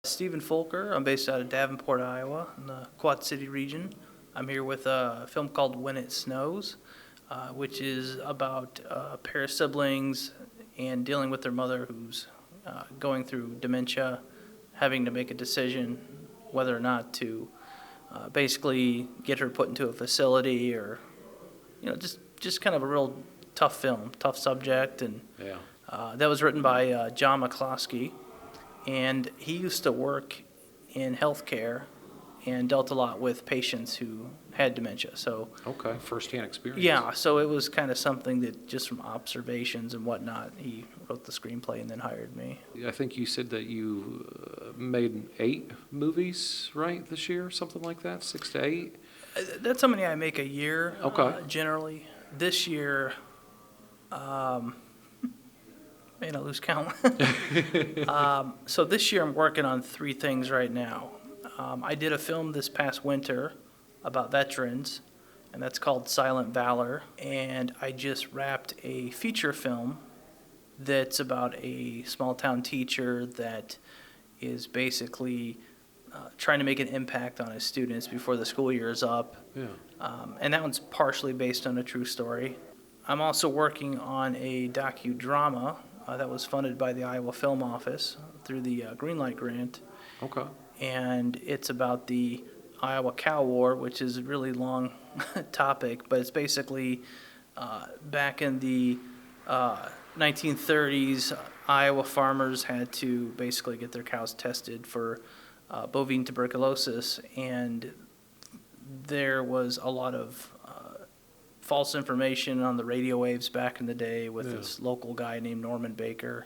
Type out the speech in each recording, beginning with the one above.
Stephen Folker. I'm based out of Davenport, Iowa, in the Quad City region. I'm here with a film called When It Snows, which is about a pair of siblings and dealing with their mother who's going through dementia, having to make a decision whether or not to basically get her put into a facility or, just kind of a real tough film, tough subject. And Yeah. that was written by John McCloskey. And he used to work in healthcare and dealt a lot with patients who had dementia. So, Okay. First-hand experience. yeah, so it was kind of something that just from observations and whatnot, he wrote the screenplay and then hired me. I think you said that you made 8 movies, right, this year, something like that, 6 to 8. That's how many I make a year, Okay. generally. This year, I lose count. So this year I'm working on 3 things right now. I did a film this past winter about veterans, and that's called Silent Valor. And I just wrapped a feature film that's about a small town teacher that is basically trying to make an impact on his students before the school year is up. Yeah. And that one's partially based on a true story. I'm also working on a docudrama that was funded by the Iowa Film Office through the Greenlight Grant. Okay. And it's about the Iowa Cow War, which is a really long topic, but it's basically back in the 1930s, Iowa farmers had to basically get their cows tested for bovine tuberculosis, and there was a lot of false information on the radio waves back in the day with this local guy named Norman Baker.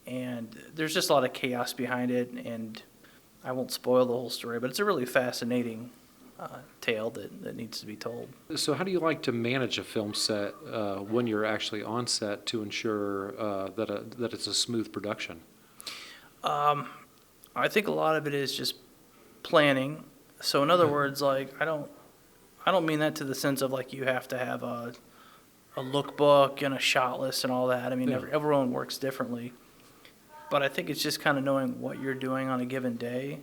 And there's just a lot of chaos behind it, and I won't spoil the whole story, but it's a really fascinating tale that needs to be told. So how do you like to manage a film set when you're actually on set to ensure that it's a smooth production? I think a lot of it is just planning. So in other words, like I don't mean that to the sense of like you have to have a lookbook and a shot list and all that. I mean, Yeah. everyone works differently. But I think it's just kind of knowing what you're doing on a given day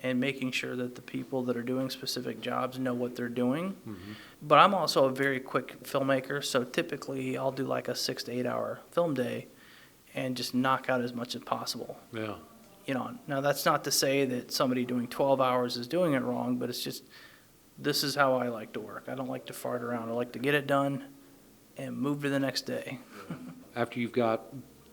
and making sure that the people that are doing specific jobs know what they're doing. Mm-hmm. But I'm also a very quick filmmaker, so typically I'll do like a 6 to 8 hour film day and just knock out as much as possible. Yeah. Now that's not to say that somebody doing 12 hours is doing it wrong, but it's just, this is how I like to work. I don't like to fart around. I like to get it done and move to the next day. After you've got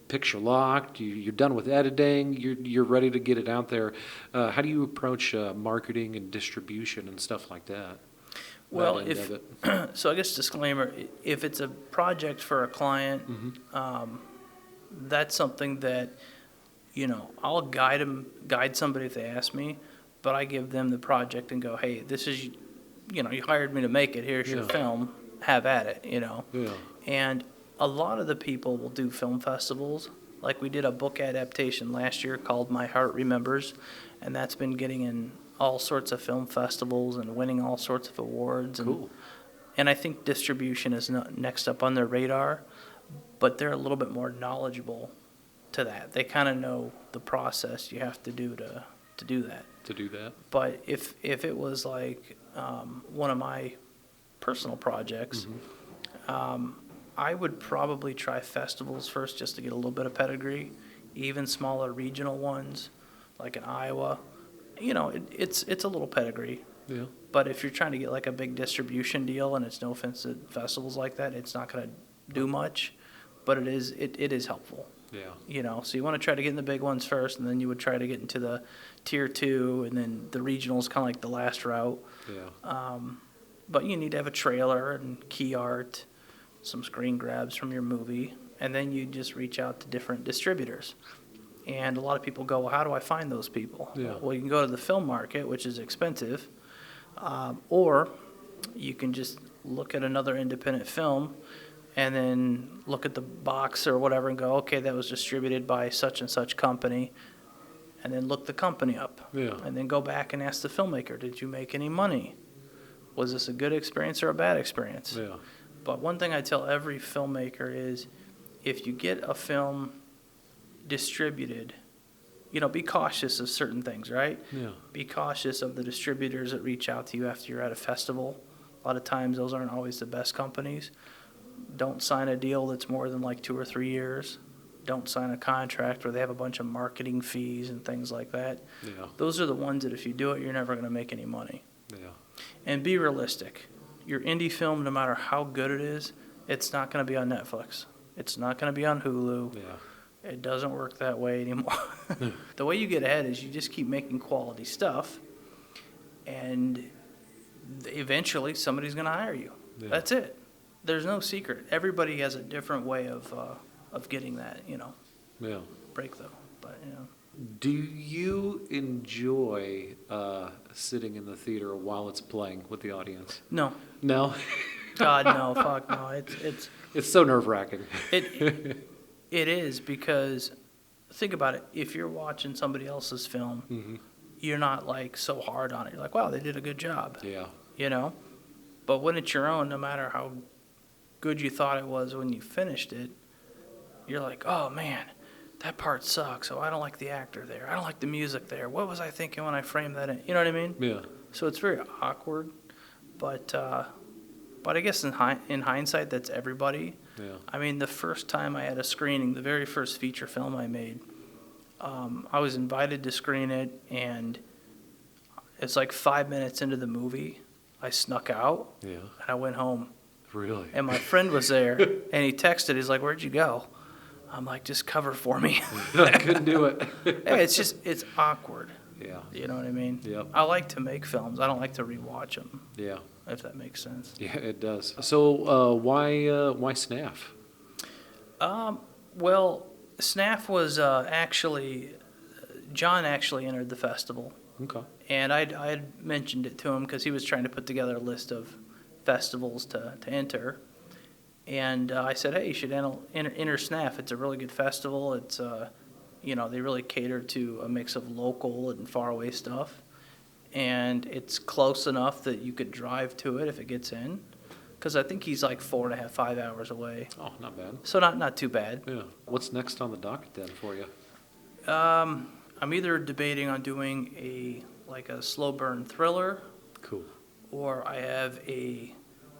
picture locked, you're done with editing, you're ready to get it out there. How do you approach marketing and distribution and stuff like that? Well, That end of it? so I guess disclaimer, if it's a project for a client, that's something that, I'll guide somebody if they ask me, but I give them the project and go, hey, this is, you hired me to make it, here's your film, have at it, Yeah. And a lot of the people will do film festivals. Like we did a book adaptation last year called My Heart Remembers, and that's been getting in all sorts of film festivals and winning all sorts of awards. Cool. And I think distribution is next up on their radar, but they're a little bit more knowledgeable to that. They kind of know the process you have to do to do that. To do that. But if it was like one of my personal projects, I would probably try festivals first just to get a little bit of pedigree, even smaller regional ones like in Iowa. It's a little pedigree. Yeah. But if you're trying to get like a big distribution deal, and it's no offense to festivals like that, it's not going to do much, but it is helpful. Yeah. So you want to try to get in the big ones first, and then you would try to get into the tier 2, and then the regionals kind of like the last route. Yeah. But you need to have a trailer and key art, some screen grabs from your movie, and then you just reach out to different distributors. And a lot of people go, well, how do I find those people? Yeah. Well, you can go to the film market, which is expensive, or you can just look at another independent film and then look at the box or whatever and go, okay, that was distributed by such and such company, and then look the company up. Yeah. And then go back and ask the filmmaker, did you make any money? Was this a good experience or a bad experience? Yeah. But one thing I tell every filmmaker is if you get a film distributed, be cautious of certain things, right? Yeah. Be cautious of the distributors that reach out to you after you're at a festival. A lot of times those aren't always the best companies. Don't sign a deal that's more than like 2 or 3 years. Don't sign a contract where they have a bunch of marketing fees and things like that. Yeah. Those are the ones that if you do it, you're never going to make any money. Yeah. And be realistic. Your indie film, no matter how good it is, it's not going to be on Netflix. It's not going to be on Hulu. Yeah. It doesn't work that way anymore. The way you get ahead is you just keep making quality stuff, and eventually somebody's going to hire you. Yeah. That's it. There's no secret. Everybody has a different way of getting that, Yeah. breakthrough. But, Do you enjoy sitting in the theater while it's playing with the audience? no. No? God, no. Fuck, no. It's so nerve-wracking. It is, because think about it. If you're watching somebody else's film, Mm-hmm. you're not like so hard on it. You're like, wow, they did a good job, Yeah. But when it's your own, no matter how good you thought it was when you finished it, you're like, oh man, that part sucks. Oh, I don't like the actor there. I don't like the music there. What was I thinking when I framed that in? You know what I mean? Yeah. So it's very awkward, but I guess in hindsight, that's everybody. Yeah. I mean, the first time I had a screening, the very first feature film I made, I was invited to screen it, and it's like 5 minutes into the movie, I snuck out, Yeah. and I went home. Really? And my friend was there, and he texted, he's like, where'd you go? I'm like, just cover for me. I couldn't do it. Hey, it's awkward. Yeah. You know what I mean? Yep. I like to make films. I don't like to rewatch them, Yeah. if that makes sense. Yeah, it does. So why SNAF? Well, SNAF was John actually entered the festival. Okay. And I had mentioned it to him because he was trying to put together a list of festivals to enter. And I said, hey, you should enter SNAF. It's a really good festival. It's, they really cater to a mix of local and faraway stuff. And it's close enough that you could drive to it if it gets in. Because I think he's like 4.5, 5 hours away. Oh, not bad. So not too bad. Yeah. What's next on the docket then for you? I'm either debating on doing a slow burn thriller, Cool. or I have a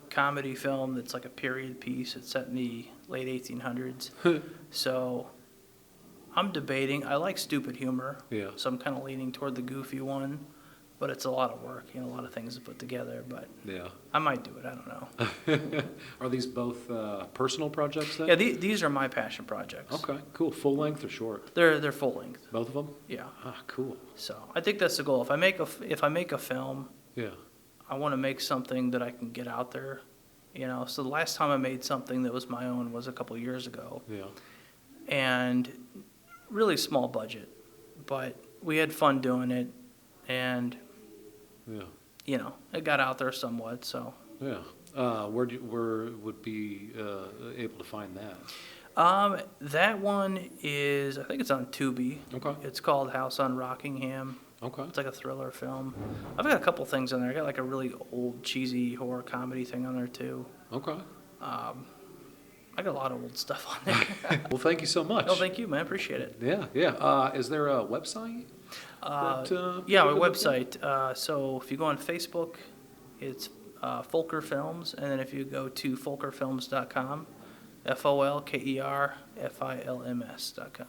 comedy film that's like a period piece. It's set in the late 1800s. So I'm debating. I like stupid humor. Yeah. So I'm kind of leaning toward the goofy one, but it's a lot of work, a lot of things to put together. But Yeah. I might do it. I don't know. Are these both personal projects then? Yeah, these are my passion projects. Okay, cool. Full length or short? They're full length. Both of them? Yeah. Ah, cool. So I think that's the goal. If I make a film, Yeah. I want to make something that I can get out there. So the last time I made something that was my own was a couple years ago, Yeah. and really small budget, but we had fun doing it, and Yeah. it got out there somewhat. So Yeah. Where would be able to find that? that one is, I think it's on Tubi. Okay. It's called House on Rockingham. Okay. It's like a thriller film. I've got a couple things on there. I got like a really old cheesy horror comedy thing on there too. Okay. I got a lot of old stuff on there. Well, thank you so much. No, thank you, man. Appreciate it. Yeah, yeah. Is there a website? Yeah, my website. So if you go on Facebook, it's Folker Films, and then if you go to folkerfilms.com, FOLKERFILMS.com.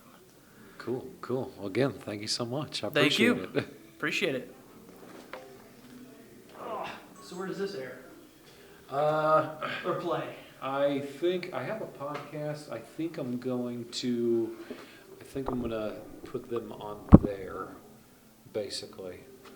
Cool. Well, again, thank you so much. I Thank appreciate you. it. Appreciate it. Oh, so where does this air? Or play? I think I have a podcast. I think I'm gonna put them on there, basically.